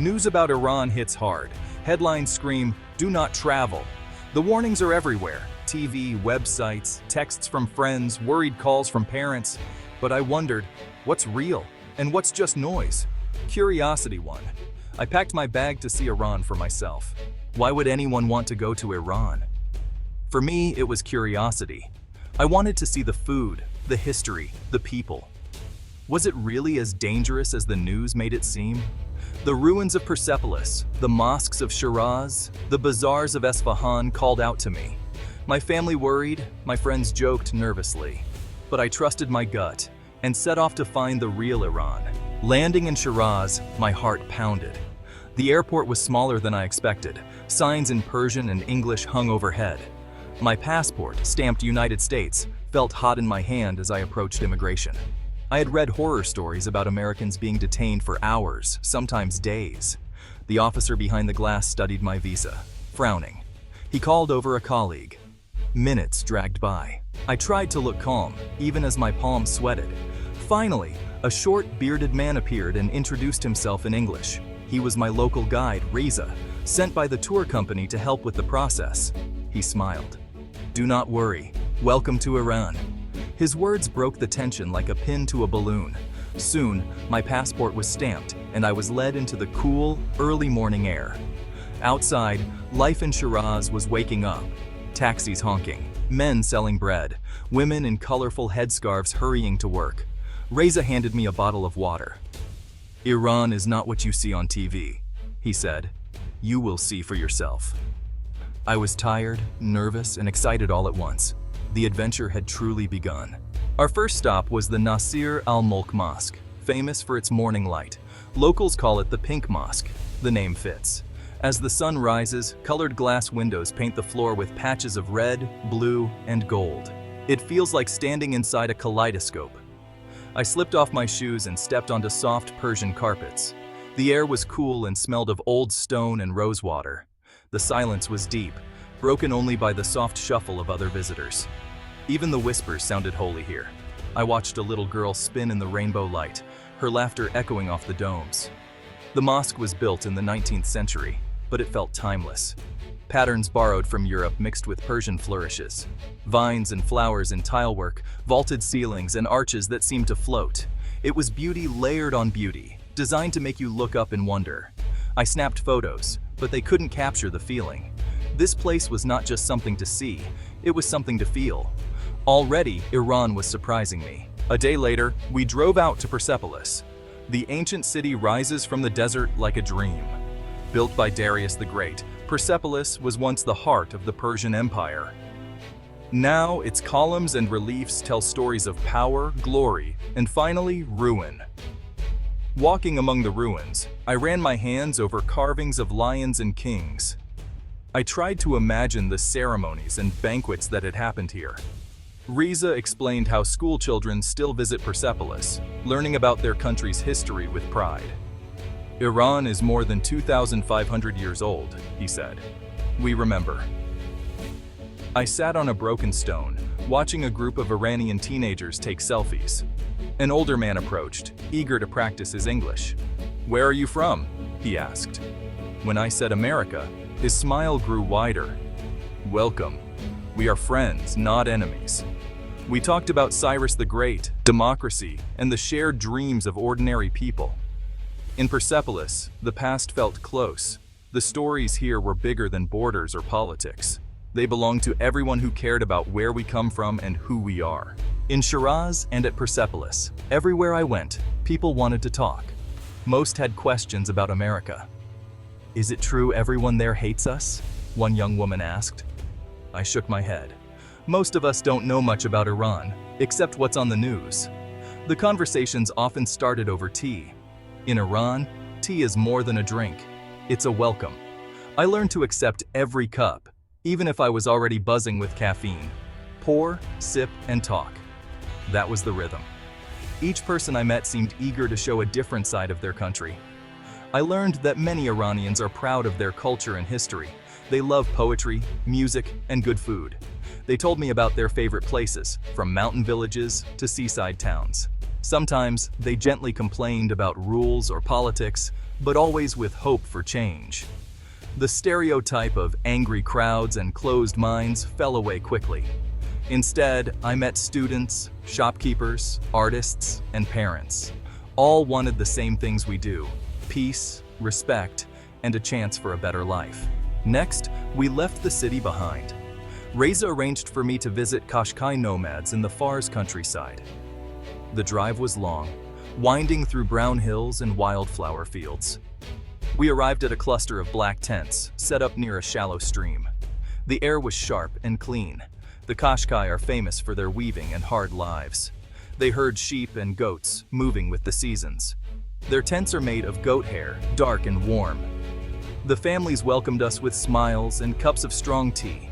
News about Iran hits hard. Headlines scream, "Do not travel." The warnings are everywhere. TV, websites, texts from friends, worried calls from parents. But I wondered, what's real and what's just noise? Curiosity won. I packed my bag to see Iran for myself. Why would anyone want to go to Iran? For me, it was curiosity. I wanted to see the food, the history, the people. Was it really as dangerous as the news made it seem? The ruins of Persepolis, the mosques of Shiraz, the bazaars of Esfahan called out to me. My family worried, my friends joked nervously. But I trusted my gut and set off to find the real Iran. Landing in Shiraz, my heart pounded. The airport was smaller than I expected. Signs in Persian and English hung overhead. My passport, stamped United States, felt hot in my hand as I approached immigration. I had read horror stories about Americans being detained for hours, sometimes days. The officer behind the glass studied my visa, frowning. He called over a colleague. Minutes dragged by. I tried to look calm, even as my palms sweated. Finally, a short, bearded man appeared and introduced himself in English. He was my local guide, Reza, sent by the tour company to help with the process. He smiled. "Do not worry. Welcome to Iran." His words broke the tension like a pin to a balloon. Soon, my passport was stamped, and I was led into the cool, early morning air. Outside, life in Shiraz was waking up. Taxis honking, men selling bread, women in colorful headscarves hurrying to work. Reza handed me a bottle of water. "Iran is not what you see on TV," he said. "You will see for yourself." I was tired, nervous, and excited all at once. The adventure had truly begun. Our first stop was the Nasir al-Mulk Mosque, famous for its morning light. Locals call it the Pink Mosque. The name fits. As the sun rises, colored glass windows paint the floor with patches of red, blue, and gold. It feels like standing inside a kaleidoscope. I slipped off my shoes and stepped onto soft Persian carpets. The air was cool and smelled of old stone and rosewater. The silence was deep, broken only by the soft shuffle of other visitors. Even the whispers sounded holy here. I watched a little girl spin in the rainbow light, her laughter echoing off the domes. The mosque was built in the 19th century, but it felt timeless. Patterns borrowed from Europe mixed with Persian flourishes. Vines and flowers in tilework, vaulted ceilings and arches that seemed to float. It was beauty layered on beauty, designed to make you look up in wonder. I snapped photos, but they couldn't capture the feeling. This place was not just something to see, it was something to feel. Already, Iran was surprising me. A day later, we drove out to Persepolis. The ancient city rises from the desert like a dream. Built by Darius the Great, Persepolis was once the heart of the Persian Empire. Now, its columns and reliefs tell stories of power, glory, and finally, ruin. Walking among the ruins, I ran my hands over carvings of lions and kings. I tried to imagine the ceremonies and banquets that had happened here. Reza explained how schoolchildren still visit Persepolis, learning about their country's history with pride. "Iran is more than 2,500 years old," he said. "We remember." I sat on a broken stone, watching a group of Iranian teenagers take selfies. An older man approached, eager to practice his English. "Where are you from?" he asked. When I said America, his smile grew wider. "Welcome. We are friends, not enemies." We talked about Cyrus the Great, democracy, and the shared dreams of ordinary people. In Persepolis, the past felt close. The stories here were bigger than borders or politics. They belonged to everyone who cared about where we come from and who we are. In Shiraz and at Persepolis, everywhere I went, people wanted to talk. Most had questions about America. "Is it true everyone there hates us?" one young woman asked. I shook my head. Most of us don't know much about Iran, except what's on the news. The conversations often started over tea. In Iran, tea is more than a drink. It's a welcome. I learned to accept every cup, even if I was already buzzing with caffeine. Pour, sip, and talk. That was the rhythm. Each person I met seemed eager to show a different side of their country. I learned that many Iranians are proud of their culture and history. They love poetry, music, and good food. They told me about their favorite places, from mountain villages to seaside towns. Sometimes they gently complained about rules or politics, but always with hope for change. The stereotype of angry crowds and closed minds fell away quickly. Instead, I met students, shopkeepers, artists, and parents. All wanted the same things we do: peace, respect, and a chance for a better life. Next, we left the city behind. Reza arranged for me to visit Qashqai nomads in the Fars countryside. The drive was long, winding through brown hills and wildflower fields. We arrived at a cluster of black tents set up near a shallow stream. The air was sharp and clean. The Qashqai are famous for their weaving and hard lives. They herd sheep and goats, moving with the seasons. Their tents are made of goat hair, dark and warm. The families welcomed us with smiles and cups of strong tea.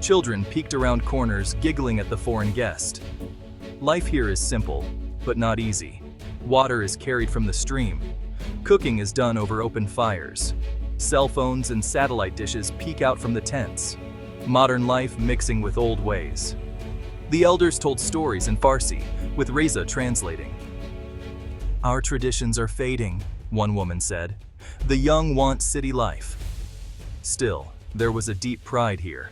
Children peeked around corners, giggling at the foreign guest. Life here is simple, but not easy. Water is carried from the stream. Cooking is done over open fires. Cell phones and satellite dishes peek out from the tents. Modern life mixing with old ways. The elders told stories in Farsi, with Reza translating. "Our traditions are fading," one woman said. "The young want city life." Still, there was a deep pride here.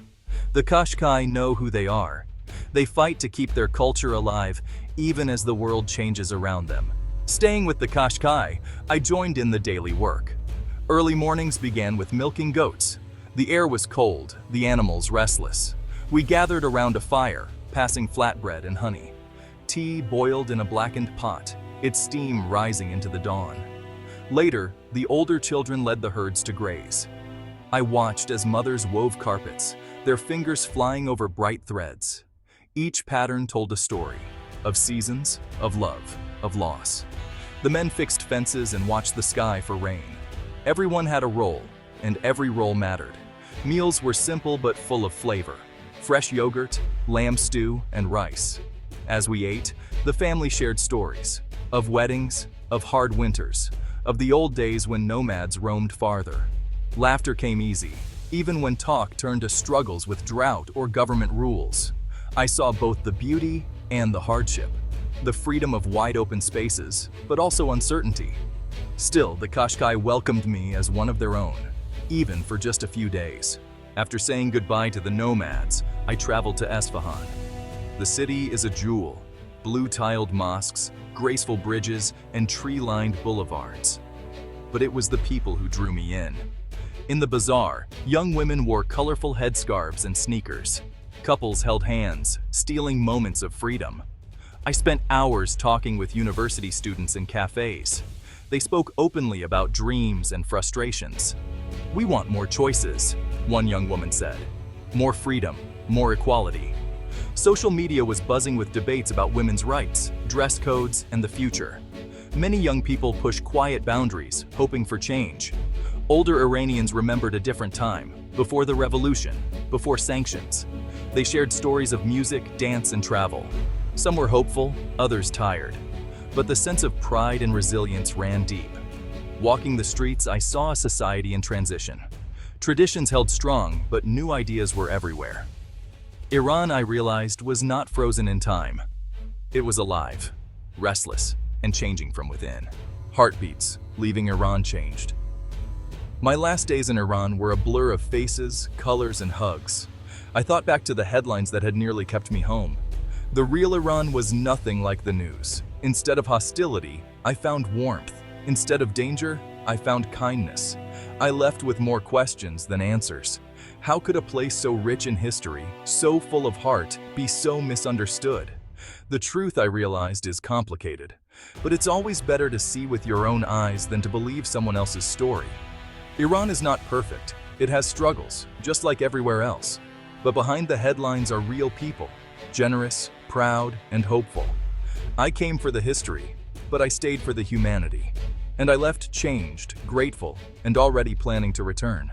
The Qashqai know who they are. They fight to keep their culture alive, even as the world changes around them. Staying with the Qashqai, I joined in the daily work. Early mornings began with milking goats. The air was cold, the animals restless. We gathered around a fire, passing flatbread and honey. Tea boiled in a blackened pot, its steam rising into the dawn. Later, the older children led the herds to graze. I watched as mothers wove carpets, their fingers flying over bright threads. Each pattern told a story, of seasons, of love, of loss. The men fixed fences and watched the sky for rain. Everyone had a role, and every role mattered. Meals were simple but full of flavor: fresh yogurt, lamb stew, and rice. As we ate, the family shared stories, of weddings, of hard winters, of the old days when nomads roamed farther. Laughter came easy, even when talk turned to struggles with drought or government rules. I saw both the beauty and the hardship, the freedom of wide-open spaces, but also uncertainty. Still, the Qashqai welcomed me as one of their own, even for just a few days. After saying goodbye to the nomads, I traveled to Isfahan. The city is a jewel: blue-tiled mosques, graceful bridges, and tree-lined boulevards. But it was the people who drew me in. In the bazaar, young women wore colorful headscarves and sneakers. Couples held hands, stealing moments of freedom. I spent hours talking with university students in cafes. They spoke openly about dreams and frustrations. "We want more choices," one young woman said. "More freedom, more equality." Social media was buzzing with debates about women's rights, dress codes, and the future. Many young people pushed quiet boundaries, hoping for change. Older Iranians remembered a different time, before the revolution, before sanctions. They shared stories of music, dance, and travel. Some were hopeful, others tired. But the sense of pride and resilience ran deep. Walking the streets, I saw a society in transition. Traditions held strong, but new ideas were everywhere. Iran, I realized, was not frozen in time. It was alive, restless, and changing from within. Heartbeats, leaving Iran changed. My last days in Iran were a blur of faces, colors, and hugs. I thought back to the headlines that had nearly kept me home. The real Iran was nothing like the news. Instead of hostility, I found warmth. Instead of danger, I found kindness. I left with more questions than answers. How could a place so rich in history, so full of heart, be so misunderstood? The truth, I realized, is complicated. But it's always better to see with your own eyes than to believe someone else's story. Iran is not perfect. It has struggles, just like everywhere else. But behind the headlines are real people, generous, proud, and hopeful. I came for the history, but I stayed for the humanity. And I left changed, grateful, and already planning to return.